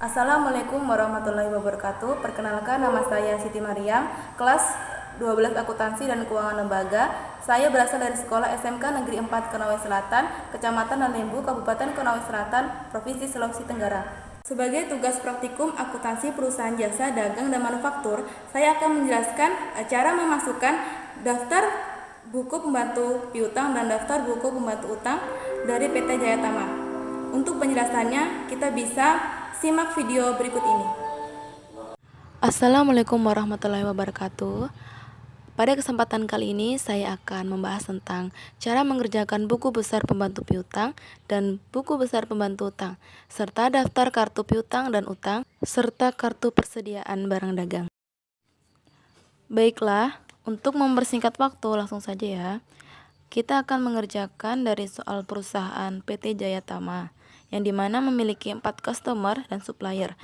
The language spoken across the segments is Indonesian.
Assalamualaikum warahmatullahi wabarakatuh. Perkenalkan, nama saya Siti Mariam, kelas 12 Akuntansi dan Keuangan Lembaga. Saya berasal dari sekolah SMK Negeri 4 Konawe Selatan, Kecamatan Nalembu, Kabupaten Konawe Selatan, Provinsi Sulawesi Tenggara. Sebagai tugas praktikum akuntansi perusahaan jasa, dagang, dan manufaktur, saya akan menjelaskan cara memasukkan daftar buku pembantu piutang dan daftar buku pembantu utang dari PT Jayatama. Untuk penjelasannya, kita bisa simak video berikut ini. Assalamualaikum warahmatullahi wabarakatuh. Pada kesempatan kali ini saya akan membahas tentang cara mengerjakan buku besar pembantu piutang dan buku besar pembantu utang, serta daftar kartu piutang dan utang, serta kartu persediaan barang dagang. Baiklah, untuk mempersingkat waktu langsung saja ya. Kita akan mengerjakan dari soal perusahaan PT Jayatama, yang dimana memiliki 4 customer dan supplier.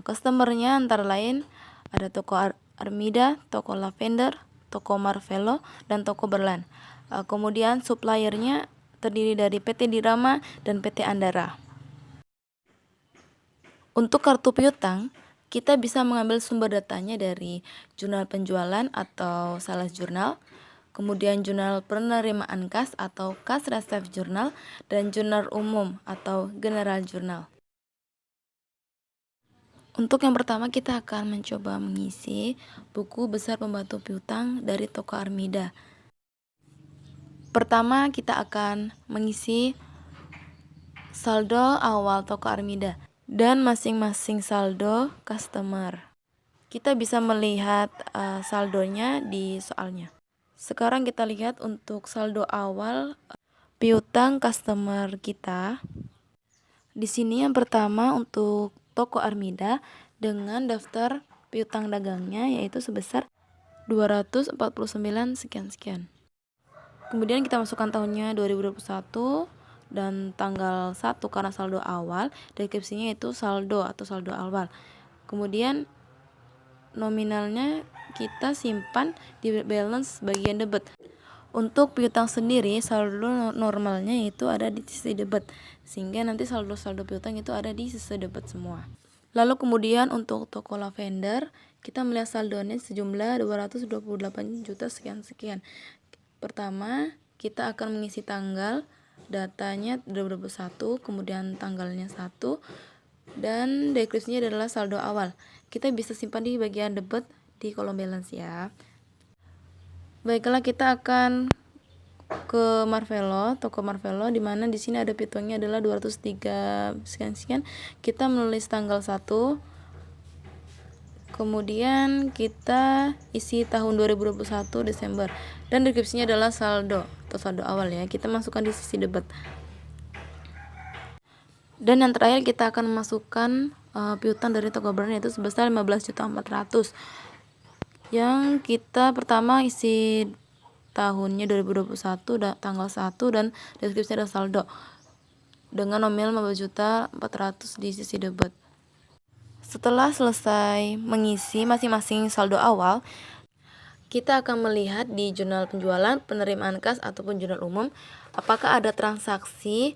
Customernya antara lain ada toko Armida, toko Lavender, toko Marvelo, dan toko Berlan. Kemudian suppliernya terdiri dari PT Dirama dan PT Andara. Untuk kartu piutang, kita bisa mengambil sumber datanya dari jurnal penjualan atau sales jurnal, kemudian jurnal penerimaan kas atau kas receipt jurnal, dan jurnal umum atau general jurnal. Untuk yang pertama, kita akan mencoba mengisi buku besar pembantu piutang dari toko Armida. Pertama, kita akan mengisi saldo awal toko Armida dan masing-masing saldo customer. Kita bisa melihat saldonya di soalnya. Sekarang kita lihat untuk saldo awal piutang customer kita. Di sini yang pertama untuk toko Armida dengan daftar piutang dagangnya yaitu sebesar 249 sekian-sekian. Kemudian kita masukkan tahunnya 2021 dan tanggal 1 karena saldo awal, deskripsinya itu saldo atau saldo awal. Kemudian nominalnya kita simpan di balance bagian debit. Untuk piutang sendiri, saldo normalnya itu ada di sisi debit, sehingga nanti saldo-saldo piutang itu ada di sisi debit semua. Lalu kemudian untuk toko Lavender, kita melihat saldonya sejumlah 228 juta sekian-sekian. Pertama, kita akan mengisi tanggal, datanya 2021, kemudian tanggalnya 1, dan deskripsinya adalah saldo awal. Kita bisa simpan di bagian debit di kolom balance ya. Baiklah, kita akan ke Marvelo, toko Marvelo, di mana di sini ada piutangnya adalah 203 sekian-sekian. Kita menulis tanggal 1. Kemudian kita isi tahun 2021 Desember dan deskripsinya adalah saldo atau saldo awal ya. Kita masukkan di sisi debit. Dan yang terakhir kita akan memasukkan piutang dari toko brand yaitu sebesar 15.400.000. Yang kita pertama isi tahunnya 2021 tanggal 1 dan deskripsinya adalah saldo dengan nominal 15.400.000 di sisi debit. Setelah selesai mengisi masing-masing saldo awal, kita akan melihat di jurnal penjualan, penerimaan kas ataupun jurnal umum apakah ada transaksi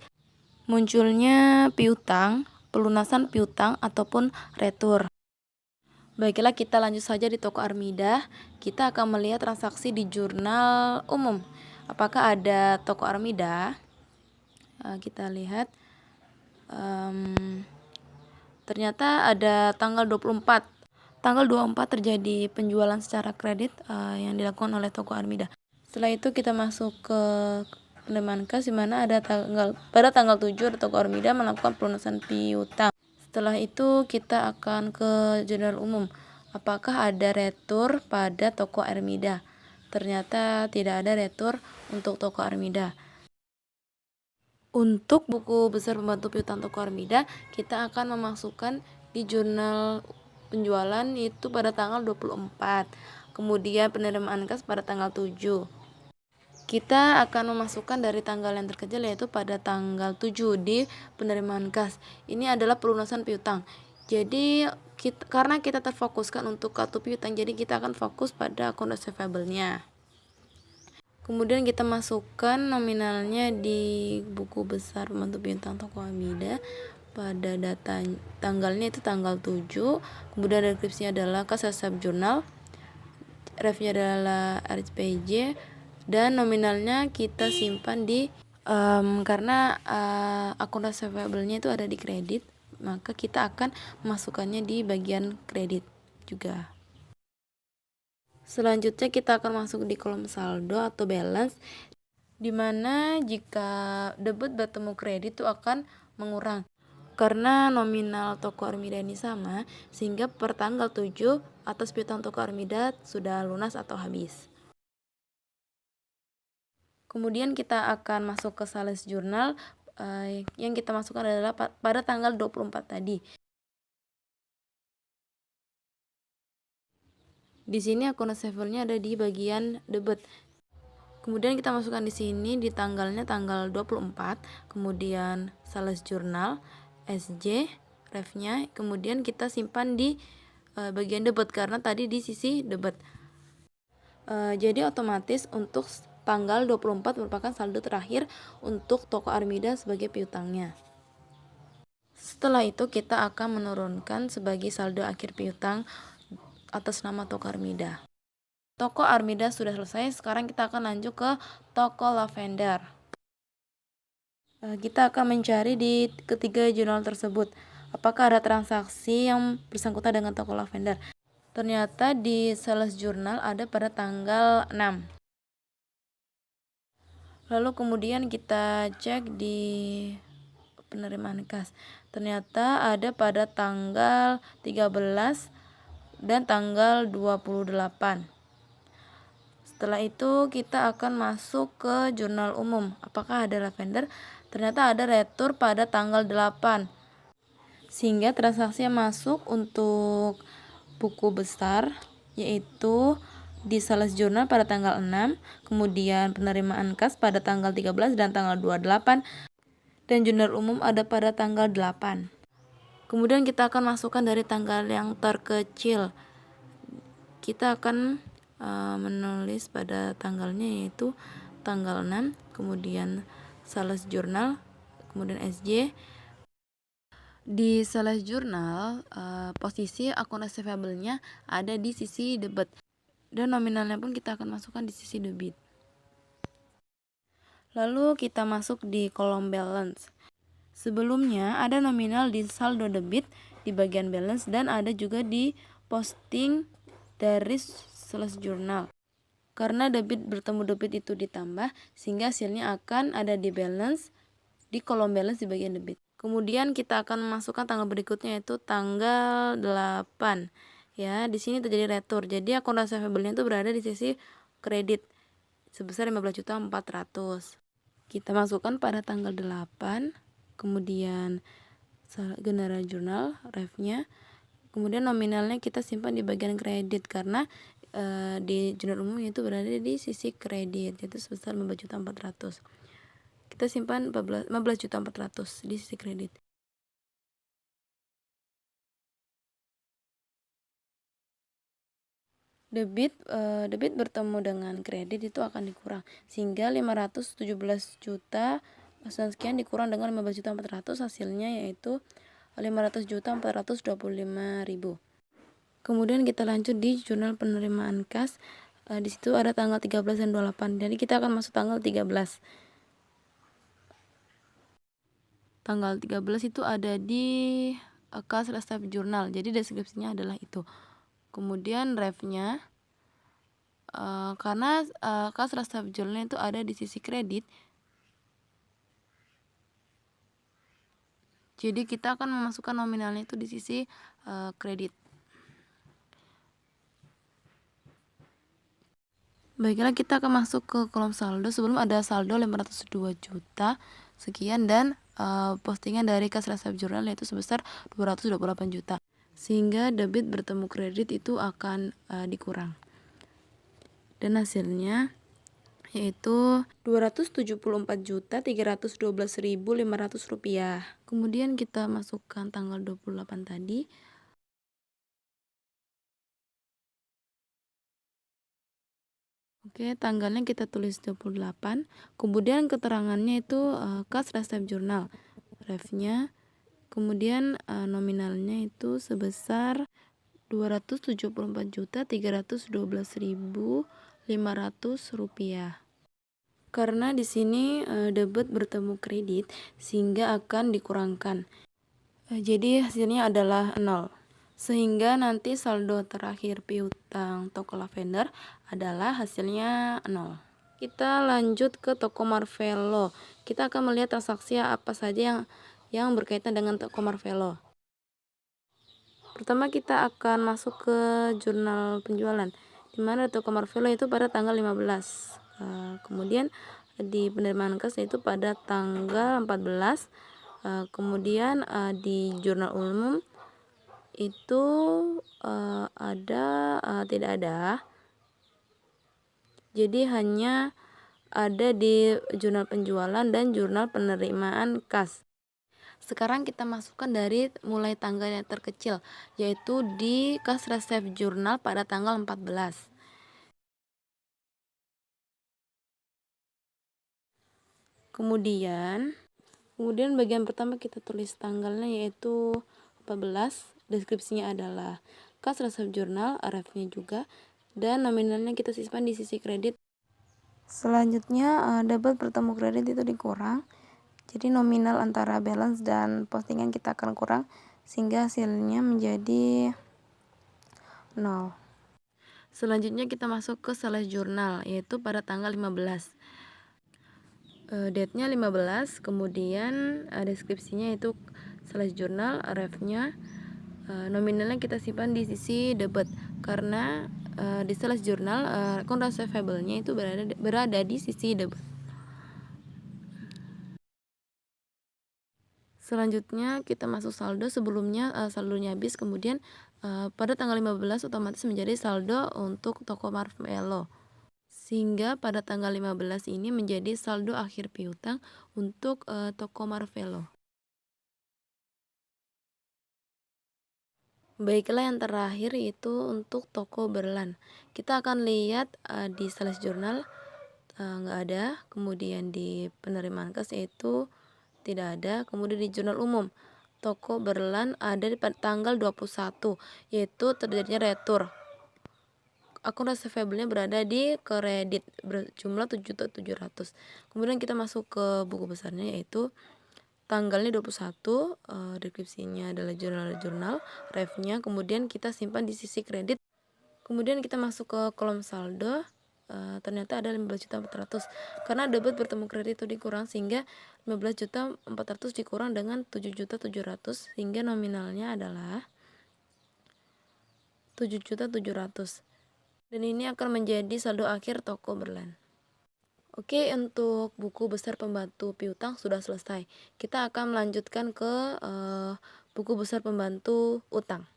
munculnya piutang, pelunasan piutang ataupun retur. Baiklah, kita lanjut saja di toko Armida. Kita akan melihat transaksi di jurnal umum. Apakah ada toko Armida? Kita lihat. Ternyata ada tanggal 24. Tanggal 24 terjadi penjualan secara kredit yang dilakukan oleh toko Armida. Setelah itu kita masuk ke penerimaan kas, di mana ada pada tanggal 7 toko Armida melakukan pelunasan piutang. Setelah itu kita akan ke jurnal umum. Apakah ada retur pada toko Armida? Ternyata tidak ada retur untuk toko Armida. Untuk buku besar pembantu piutang toko Armida, kita akan memasukkan di jurnal penjualan itu pada tanggal 24. Kemudian penerimaan kas pada tanggal 7. Kita akan memasukkan dari tanggal yang terkecil yaitu pada tanggal 7 di penerimaan kas. Ini adalah pelunasan piutang. Jadi karena kita terfokuskan untuk kartu piutang, jadi kita akan fokus pada account receivable-nya. Kemudian kita masukkan nominalnya di buku besar pembantu piutang toko Armida pada data tanggalnya itu tanggal 7, kemudian deskripsinya adalah kas resep jurnal, refnya adalah RPJ, dan nominalnya kita simpan di karena akun receivable-nya itu ada di kredit, maka kita akan memasukkannya di bagian kredit juga. Selanjutnya kita akan masuk di kolom saldo atau balance, dimana jika debit bertemu kredit itu akan mengurang karena nominal toko Armida ini sama, sehingga per tanggal 7 atas piutang toko Armida sudah lunas atau habis. Kemudian kita akan masuk ke sales jurnal, yang kita masukkan adalah pada tanggal 24 tadi. Di sini akun receivable-nya ada di bagian debit. Kemudian kita masukkan di sini di tanggalnya tanggal 24, kemudian sales jurnal, SJ, refnya, kemudian kita simpan di bagian debit karena tadi di sisi debit. Jadi otomatis untuk tanggal 24 merupakan saldo terakhir untuk toko Armida sebagai piutangnya. Setelah itu kita akan menurunkan sebagai saldo akhir piutang atas nama toko Armida. Toko Armida sudah selesai, sekarang kita akan lanjut ke toko Lavender. Kita akan mencari di ketiga jurnal tersebut apakah ada transaksi yang bersangkutan dengan toko Lavender. Ternyata di sales jurnal ada pada tanggal 6. Lalu kemudian kita cek di penerimaan kas. Ternyata ada pada tanggal 13 dan tanggal 28. Setelah itu kita akan masuk ke jurnal umum. Apakah ada Lavender? Ternyata ada retur pada tanggal 8. Sehingga transaksi yang masuk untuk buku besar yaitu di sales jurnal pada tanggal 6, kemudian penerimaan kas pada tanggal 13 dan tanggal 28, dan jurnal umum ada pada tanggal 8. Kemudian kita akan masukkan dari tanggal yang terkecil. Kita akan menulis pada tanggalnya yaitu tanggal 6, kemudian sales jurnal, kemudian SJ. Di sales jurnal posisi akun receivable-nya ada di sisi debit dan nominalnya pun kita akan masukkan di sisi debit. Lalu kita masuk di kolom balance. Sebelumnya ada nominal di saldo debit di bagian balance dan ada juga di posting dari sales jurnal. Karena debit bertemu debit itu ditambah, sehingga hasilnya akan ada di balance, di kolom balance di bagian debit. Kemudian kita akan memasukkan tanggal berikutnya yaitu tanggal 8. Ya, di sini terjadi retur. Jadi akun receivable-nya itu berada di sisi kredit sebesar 15.400.000. Kita masukkan pada tanggal 8, kemudian general jurnal, refnya, kemudian nominalnya kita simpan di bagian kredit karena di jurnal umum itu berada di sisi kredit, yaitu sebesar 15.400.000. Kita simpan 15.400.000 di sisi kredit. Debit bertemu dengan kredit itu akan dikurang, sehingga 517 juta sekian dikurang dengan 15.400.000, hasilnya yaitu 500.425.000. Kemudian kita lanjut di jurnal penerimaan kas. Di situ ada tanggal 13 dan 28. Jadi kita akan masuk tanggal 13. Tanggal 13 itu ada di kas resep jurnal. Jadi deskripsinya adalah itu. Kemudian refnya karena kas resep jurnal itu ada di sisi kredit, jadi kita akan memasukkan nominalnya itu di sisi kredit. Baiklah, kita akan masuk ke kolom saldo. Sebelum ada saldo 502 juta sekian dan postingan dari kas resep jurnal yaitu sebesar 228 juta. Sehingga debit bertemu kredit itu akan dikurang. Dan hasilnya yaitu 274.312.500 rupiah. Kemudian kita masukkan tanggal 28 tadi. Oke, tanggalnya kita tulis 28. Kemudian keterangannya itu kas resep jurnal, refnya, Kemudian nominalnya itu sebesar 274.312.500 rupiah. Karena di sini debit bertemu kredit sehingga akan dikurangkan. Jadi hasilnya adalah 0. Sehingga nanti saldo terakhir piutang toko Lavender adalah hasilnya 0. Kita lanjut ke toko Marvelo. Kita akan melihat transaksi apa saja yang berkaitan dengan toko Marvelo. Pertama kita akan masuk ke jurnal penjualan, di mana toko Marvelo itu pada tanggal 15. Kemudian di penerimaan kas itu pada tanggal 14. Kemudian di jurnal umum itu tidak ada. Jadi hanya ada di jurnal penjualan dan jurnal penerimaan kas. Sekarang kita masukkan dari mulai tanggal yang terkecil, yaitu di kas resep jurnal pada tanggal 14. Kemudian bagian pertama kita tulis tanggalnya yaitu 14, deskripsinya adalah kas resep jurnal, RF-nya juga, dan nominalnya kita simpan di sisi kredit. Selanjutnya debit bertemu kredit itu dikurang, jadi nominal antara balance dan postingan kita akan kurang sehingga hasilnya menjadi 0. Selanjutnya kita masuk ke sales jurnal yaitu pada tanggal 15. Date-nya 15, kemudian deskripsinya itu sales jurnal, RF-nya, nominalnya kita simpan di sisi debit karena di sales jurnal account receivable-nya itu berada di sisi debit. Selanjutnya kita masuk saldo. Sebelumnya saldonya habis, kemudian pada tanggal 15 otomatis menjadi saldo untuk toko Marvelo. Sehingga pada tanggal 15 ini menjadi saldo akhir piutang untuk toko Marvelo. Baiklah, yang terakhir itu untuk toko Berlan. Kita akan lihat di sales jurnal nggak ada, kemudian di penerimaan kas itu tidak ada, kemudian di jurnal umum toko Berlan ada di tanggal 21, yaitu terjadinya retur. Akun receivable-nya berada di kredit berjumlah 7.700. Kemudian kita masuk ke buku besarnya yaitu tanggalnya 21, deskripsinya adalah jurnal-jurnal, ref-nya, kemudian kita simpan di sisi kredit. Kemudian kita masuk ke kolom saldo, ternyata ada 15.400. Karena debit bertemu kredit itu dikurang sehingga 15.400 dikurang dengan 7.700 sehingga nominalnya adalah 7.700. Dan ini akan menjadi saldo akhir toko Berlan. Oke, untuk buku besar pembantu piutang sudah selesai. Kita akan melanjutkan ke buku besar pembantu utang.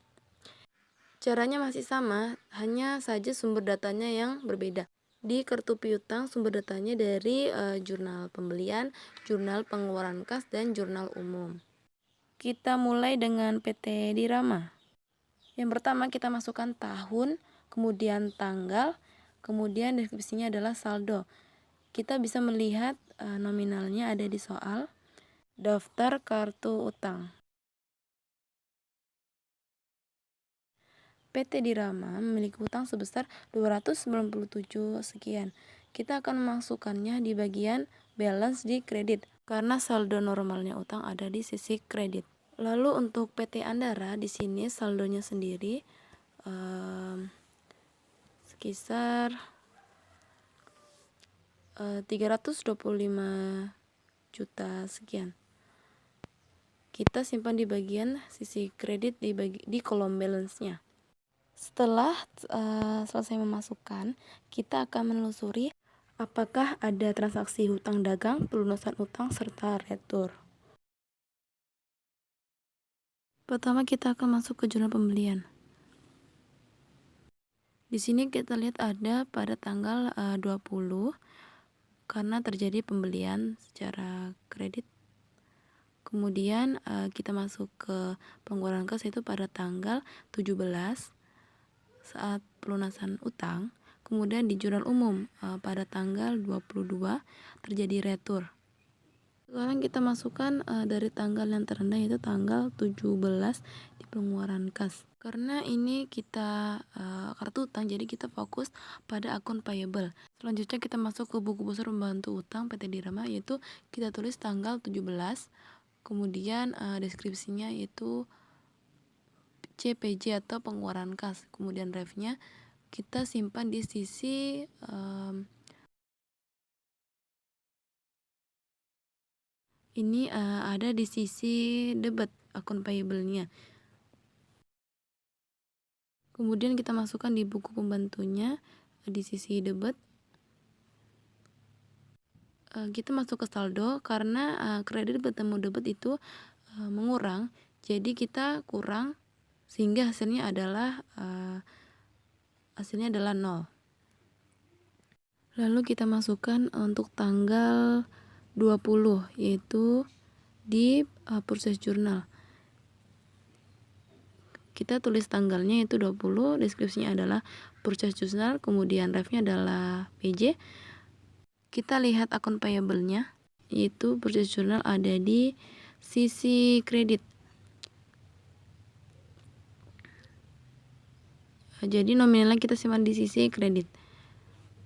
Caranya masih sama, hanya saja sumber datanya yang berbeda. Di kartu piutang sumber datanya dari jurnal pembelian, jurnal pengeluaran kas, dan jurnal umum. Kita mulai dengan PT Dirama. Yang pertama kita masukkan tahun, kemudian tanggal, kemudian deskripsinya adalah saldo. Kita bisa melihat nominalnya ada di soal daftar kartu utang. PT Dirama memiliki utang sebesar 297 sekian. Kita akan memasukkannya di bagian balance di kredit karena saldo normalnya utang ada di sisi kredit. Lalu untuk PT Andara di sini saldonya sendiri sekisar 325 juta sekian. Kita simpan di bagian sisi kredit di kolom balance-nya. Setelah selesai memasukkan, kita akan menelusuri apakah ada transaksi hutang dagang, pelunasan utang, serta retur. Pertama kita akan masuk ke jurnal pembelian. Di sini kita lihat ada pada tanggal 20 karena terjadi pembelian secara kredit. Kemudian kita masuk ke pengeluaran kas itu pada tanggal 17 saat pelunasan utang. Kemudian di jurnal umum pada tanggal 22 terjadi retur. Sekarang kita masukkan dari tanggal yang terendah, yaitu tanggal 17 di pengeluaran kas. Karena ini kita kartu utang, jadi kita fokus pada akun payable. Selanjutnya kita masuk ke buku besar pembantu utang PT Dirama, yaitu kita tulis tanggal 17. Kemudian deskripsinya yaitu CPJ atau pengeluaran kas. Kemudian refnya kita simpan di sisi ini ada di sisi debit akun payable-nya. Kemudian kita masukkan di buku pembantunya di sisi debit. Kita masuk ke saldo karena kredit bertemu debit itu mengurang, jadi kita kurang sehingga hasilnya adalah 0. Lalu kita masukkan untuk tanggal 20, yaitu di purchase journal. Kita tulis tanggalnya yaitu 20, deskripsinya adalah purchase journal, kemudian refnya adalah PJ. Kita lihat akun payable-nya, yaitu purchase journal ada di sisi kredit. Jadi nominalnya kita simpan di sisi kredit.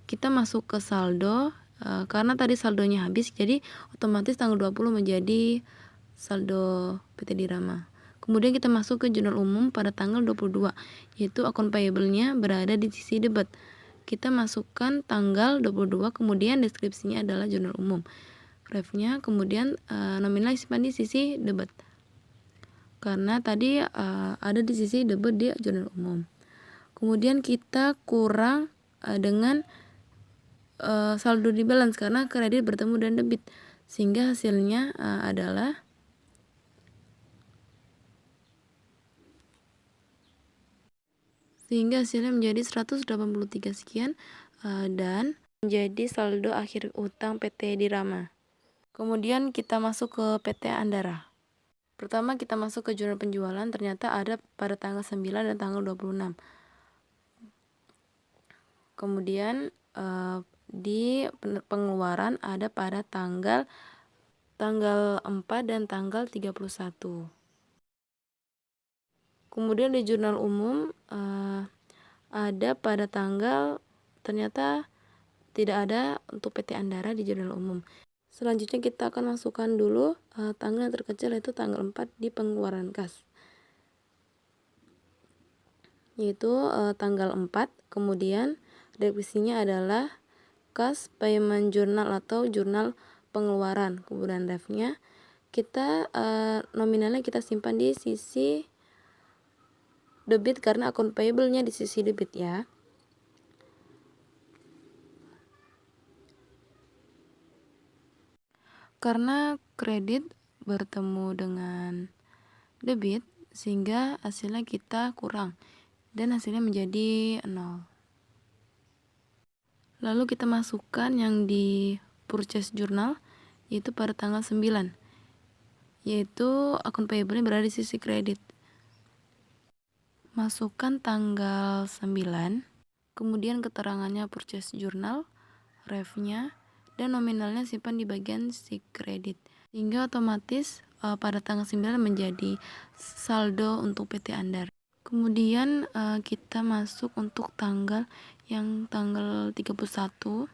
Kita masuk ke saldo, karena tadi saldonya habis, jadi otomatis tanggal 20 menjadi saldo PT Dirama. Kemudian kita masuk ke jurnal umum pada tanggal 22, yaitu akun payable-nya berada di sisi debit. Kita masukkan tanggal 22, kemudian deskripsinya adalah jurnal umum. Refnya kemudian nominal simpan di sisi debit. Karena tadi ada di sisi debit di jurnal umum. Kemudian kita kurang dengan saldo di balance karena kredit bertemu dan debit, sehingga hasilnya adalah menjadi 183 sekian dan menjadi saldo akhir utang PT Dirama. Kemudian kita masuk ke PT Andara. Pertama kita masuk ke jurnal penjualan, ternyata ada pada tanggal 9 dan tanggal 26. Kemudian di pengeluaran ada pada tanggal 4 dan tanggal 31. Kemudian di jurnal umum ada pada tanggal, ternyata tidak ada untuk PT Andara di jurnal umum. Selanjutnya kita akan masukkan dulu tanggal yang terkecil, yaitu tanggal 4 di pengeluaran kas, yaitu tanggal 4. Kemudian deskripsinya adalah kas payment journal atau jurnal pengeluaran. Kemudian refnya kita nominalnya kita simpan di sisi debit karena akun payable-nya di sisi debit ya. Karena kredit bertemu dengan debit sehingga hasilnya kita kurang dan hasilnya menjadi 0. Lalu kita masukkan yang di purchase journal, yaitu pada tanggal 9, yaitu akun payable-nya berada di sisi kredit. Masukkan tanggal 9, kemudian keterangannya purchase journal, refnya, dan nominalnya simpan di bagian sisi kredit, sehingga otomatis pada tanggal 9 menjadi saldo untuk PT Andar. Kemudian kita masuk untuk tanggal yang tanggal 31,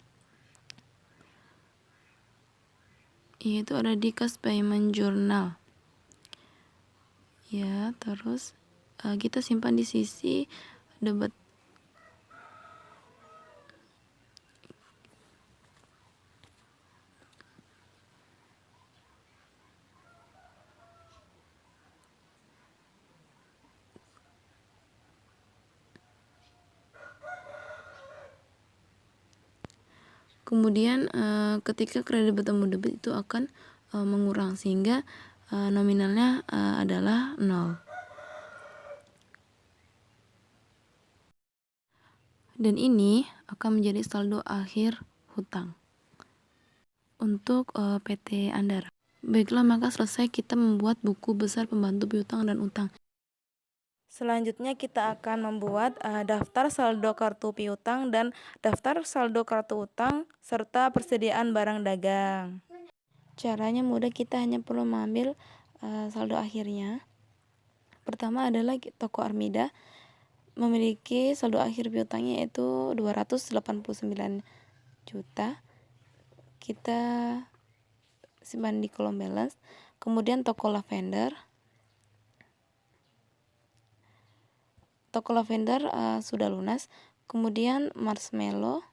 yaitu ada di kas payment journal ya. Terus kita simpan di sisi debit. Kemudian ketika kredit bertemu debit itu akan mengurang sehingga nominalnya adalah 0. Dan ini akan menjadi saldo akhir hutang untuk PT Andara. Baiklah, maka selesai kita membuat buku besar pembantu piutang dan utang. Selanjutnya kita akan membuat daftar saldo kartu piutang dan daftar saldo kartu utang serta persediaan barang dagang. Caranya mudah, kita hanya perlu mengambil saldo akhirnya. Pertama adalah toko Armida memiliki saldo akhir piutangnya yaitu 289 juta. Kita simpan di kolom balance. Kemudian toko Lavender. Toko Lavender sudah lunas. Kemudian Marshmallow.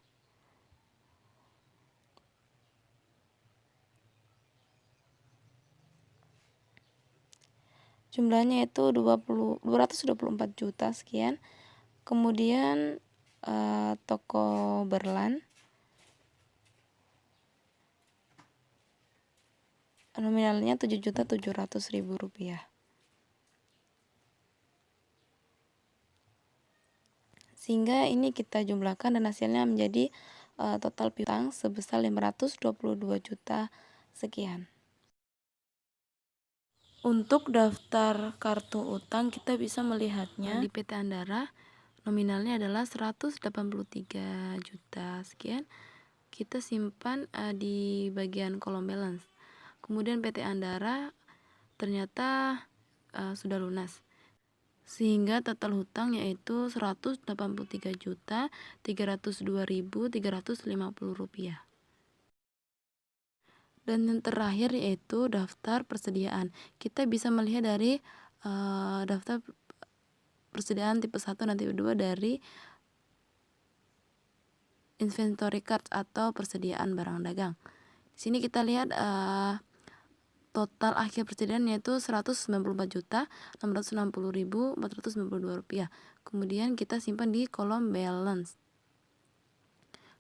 Jumlahnya itu 224 juta sekian. Kemudian toko Berlan nominalnya 7.700.000 rupiah. Sehingga ini kita jumlahkan dan hasilnya menjadi total piutang sebesar 522 juta sekian. Untuk daftar kartu utang kita bisa melihatnya di PT Andara, nominalnya adalah 183 juta sekian. Kita simpan di bagian kolom balance. Kemudian PT Andara ternyata sudah lunas, sehingga total hutang yaitu 183.302.350 rupiah. Dan yang terakhir yaitu daftar persediaan. Kita bisa melihat dari daftar persediaan tipe 1 dan tipe 2 dari inventory cards atau persediaan barang dagang. Di sini kita lihat total akhir persediaan yaitu 194.660.492 rupiah. Kemudian kita simpan di kolom balance.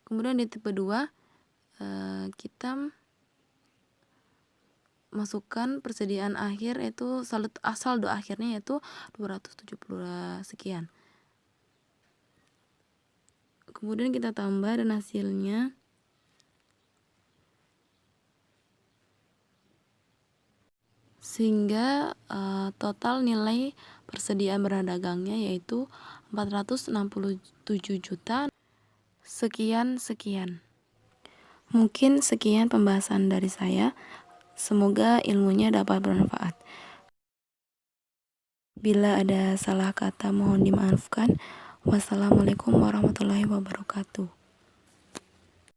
Kemudian di tipe 2 kita masukkan persediaan akhir yaitu saldo akhirnya yaitu 270 sekian. Kemudian kita tambah dan hasilnya sehingga total nilai persediaan barang dagangnya yaitu 467 juta sekian. Mungkin sekian pembahasan dari saya. Semoga ilmunya dapat bermanfaat. Bila ada salah kata mohon dimaafkan. Wassalamualaikum warahmatullahi wabarakatuh.